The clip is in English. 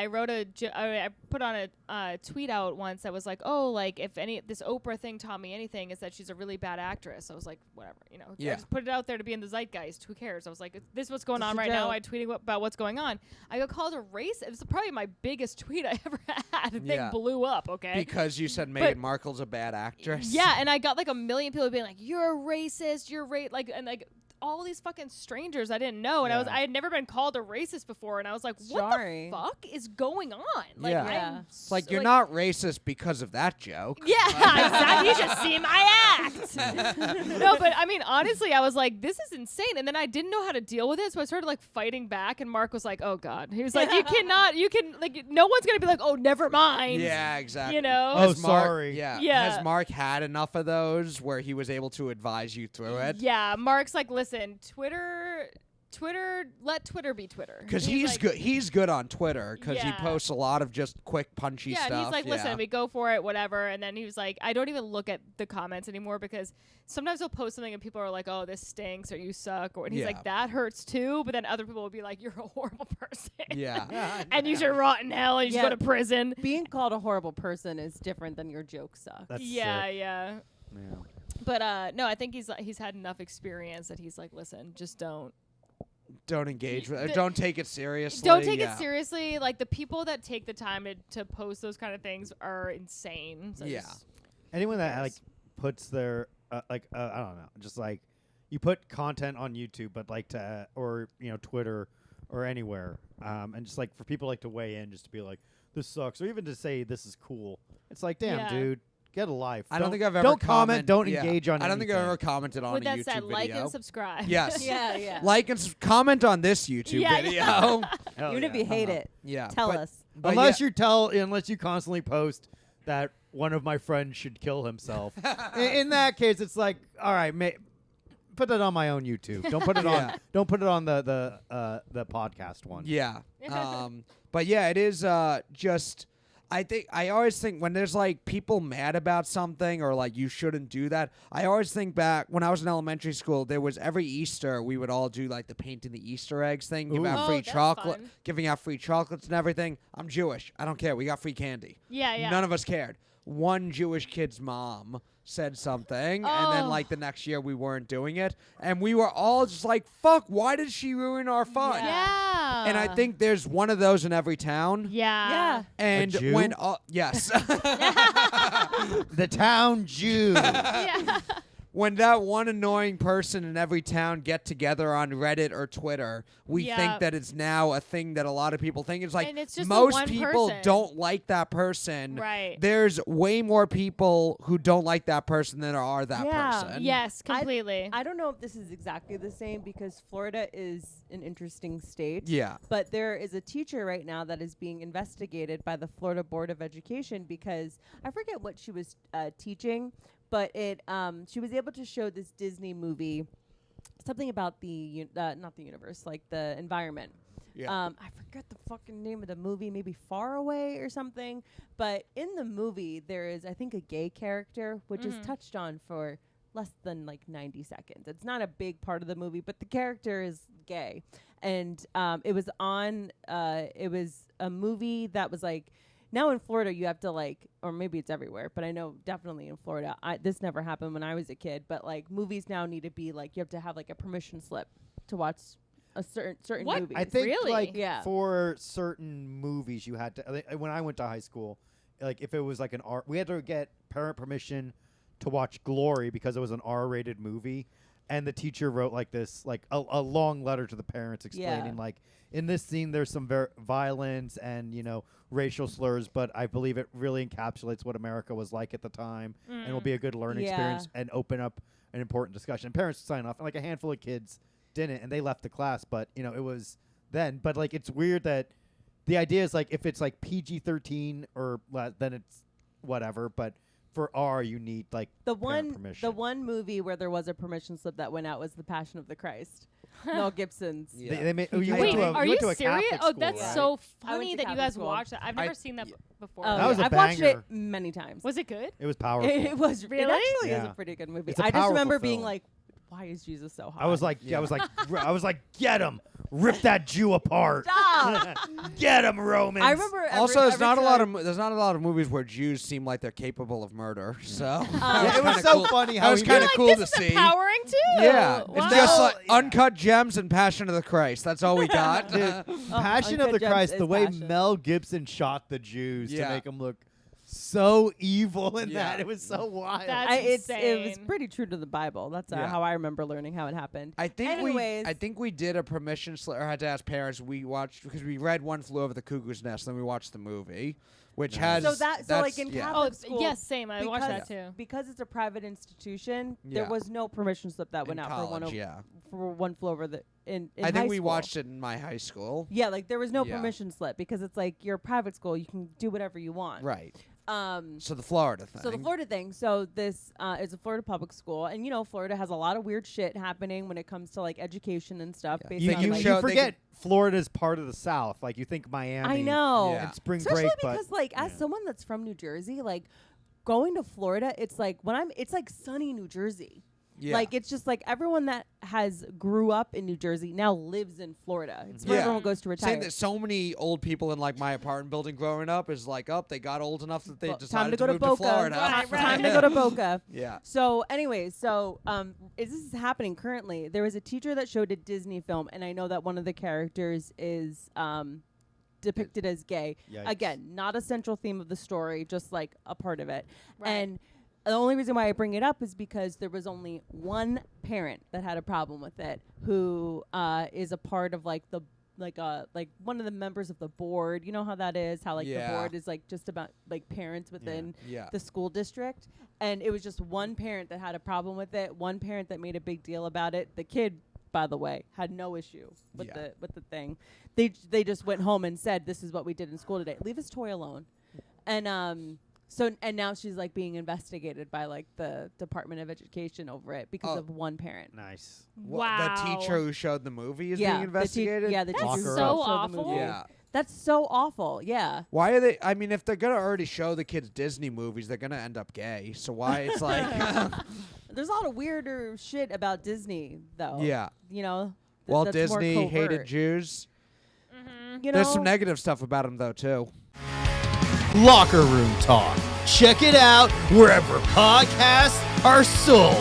I wrote I put on a tweet out once that was like, oh, like if this Oprah thing taught me anything is that she's a really bad actress. I was like, whatever, I just put it out there to be in the zeitgeist. Who cares? I was like, this is what's going on right now. I tweeted about what's going on. I got called a racist. It was probably my biggest tweet I ever had. The thing blew up. Okay, because you said Meghan Markle's a bad actress. Yeah, and I got like a million people being like, you're a racist. You're all these fucking strangers I didn't know, and I had never been called a racist before, and I was like, what the fuck is going on? Like, it's like you're not racist because of that joke. Yeah, exactly. You should see my act. No, but I mean, honestly, I was like, this is insane, and then I didn't know how to deal with it, so I started like fighting back, and Mark was like, oh god, he was like, no one's gonna be like, oh, never mind. Yeah, exactly. Sorry. Has Mark had enough of those where he was able to advise you through it? Yeah, Mark's like, listen, Twitter, let Twitter be Twitter. Because he's good. He's good on Twitter because he posts a lot of just quick, punchy stuff. Yeah, and he's like, listen, we go for it, whatever. And then he was like, I don't even look at the comments anymore because sometimes he'll post something and people are like, oh, this stinks or you suck. And he's like, that hurts too. But then other people will be like, you're a horrible person. Yeah. And you should rot in hell and you should go to prison. Being called a horrible person is different than your joke sucks. That's yeah. But no, I think he's had enough experience that he's like, listen, just don't engage with it. Don't take it seriously. Don't take it seriously. Like the people that take the time to post those kind of things are insane. So anyone that like puts their I don't know, just like you put content on YouTube, but like or Twitter or anywhere, and just like for people like to weigh in, just to be like, this sucks, or even to say this is cool. It's like, damn, dude. Get a life. I don't think I've ever don't comment. Don't engage on. I don't think I've ever commented on a YouTube video. With that said, like and subscribe. Yes. Yeah. Like and comment on this YouTube video. Even if you hate it. Yeah. Tell us. Unless you constantly post that one of my friends should kill himself. In that case, it's like, all right, put that on my own YouTube. Don't put it on. Don't put it on the podcast one. Yeah. But yeah, it is just. I always think when there's like people mad about something or like you shouldn't do that, I always think back when I was in elementary school, there was every Easter we would all do like the painting the Easter eggs thing, giving out free chocolates and everything. I'm Jewish. I don't care. We got free candy. Yeah. None of us cared. One Jewish kid's mom said something, and then like the next year we weren't doing it, and we were all just like, fuck, why did she ruin our fun? Yeah. And I think there's one of those in every town. Yeah. And when yes. The town Jew. Yeah. When that one annoying person in every town get together on Reddit or Twitter, we think that it's now a thing that a lot of people think. It's like it's just most people don't like that person. Right. There's way more people who don't like that person than there are that person. Yes, completely. I don't know if this is exactly the same because Florida is an interesting state. Yeah. But there is a teacher right now that is being investigated by the Florida Board of Education because I forget what she was teaching. But she was able to show this Disney movie, something about not the universe, like the environment. Yeah. I forget the fucking name of the movie, maybe Far Away or something. But in the movie, there is, I think, a gay character, which is touched on for less than like 90 seconds. It's not a big part of the movie, but the character is gay. And it was a movie that was like, now in Florida, you have to like, or maybe it's everywhere, but I know definitely in Florida, this never happened when I was a kid, but like movies now need to be like, you have to have like a permission slip to watch a certain movies. I think Really? For certain movies you had to, when I went to high school, like if it was like an we had to get parent permission to watch Glory because it was an R-rated movie. And the teacher wrote like this, like a long letter to the parents explaining like, in this scene, there's some violence and, racial slurs, but I believe it really encapsulates what America was like at the time and will be a good learning experience and open up an important discussion. And parents sign off, and like a handful of kids didn't, and they left the class, but, it was then. But like, it's weird that the idea is like, if it's like PG-13 or then it's whatever, but for R, you need like permission. The one movie where there was a permission slip that went out was The Passion of the Christ. Mel Gibson's. Yeah. Wait, are you serious? Oh, that's so funny that you guys school. watched that. I've never seen that before. That was a I've watched banger. it many times. Was it good? It was powerful. It was really. It actually is a pretty good movie. It's a I just remember powerful being film. like, why is Jesus so hot? I was like, get him Rip that Jew apart. Stop. Get him, Romans. I remember. Also, there's not a time- lot of movies where Jews seem like they're capable of murder. So Yeah, it was kinda so cool. funny That how was he kind of Like, cool this to is see. empowering too. Yeah, Wow. it's just like Yeah. Uncut Gems and Passion of the Christ. That's all we got. Passion of Uncut the Gems Christ, is the way Passion. Mel Gibson shot the Jews Yeah. to make them look so evil in Yeah. that. It was so wild. That's it was insane. pretty true to the Bible. That's Yeah. how I remember learning how it happened. I think Anyways. we did a permission slip, or had to ask parents. We watched because we read One Flew Over the Cuckoo's Nest, then we watched the movie, which has So like in yeah. Catholic Oh, school, yes, same. I watched that because- too. because it's a private institution. Yeah. There was no permission slip that went in out college, for one flew over the in I think high we school. watched it in my high school. Yeah, like there was no Yeah. permission slip because it's like you're a private school. You can do whatever you want. Right. Um. So the Florida thing. So the Florida thing. So this is a Florida public school, and Florida has a lot of weird shit happening when it comes to like education and stuff. Yeah. Based You, on, you, like, show- you forget Florida's part of the South. Like you think Miami. I know. Yeah. And spring Especially break, because but like as yeah. someone that's from New Jersey, like going to Florida, it's like it's like sunny New Jersey. Yeah. Like it's just like everyone that has grew up in New Jersey now lives in Florida. It's where Yeah. everyone goes to retire. Saying that so many old people in like my apartment building growing up is like, they got old enough that they Well, decided time to go to move Boca. to Florida. Right, right. Time to go to Boca. Yeah. So, anyways, this is happening currently. There was a teacher that showed a Disney film, and I know that one of the characters is depicted as gay. Yikes. Again, not a central theme of the story, just like a part of it. Right. And the only reason why I bring it up is because there was only one parent that had a problem with it, who is a part of like one of the members of the board. You know how that is, how like Yeah. the board is like just about like parents within Yeah. the school district. And it was just one parent that had a problem with it, one parent that made a big deal about it. The kid, by the way, had no issue with Yeah. the thing. They just went home and said, "This is what we did in school today. Leave his toy alone." And and now she's like being investigated by like the Department of Education over it because Oh. of one parent. Nice. The teacher who showed the movie is being the investigated. the That's teacher who so showed the awful. movie. Yeah. That's so awful. Yeah. Why are they? I mean, if they're gonna already show the kids Disney movies, they're gonna end up gay. So why? It's like, There's a lot of weirder shit about Disney, though. yeah. that's Walt more Disney hated covert. Jews. There's some negative stuff about him though too. Locker Room Talk. Check it out wherever podcasts are sold.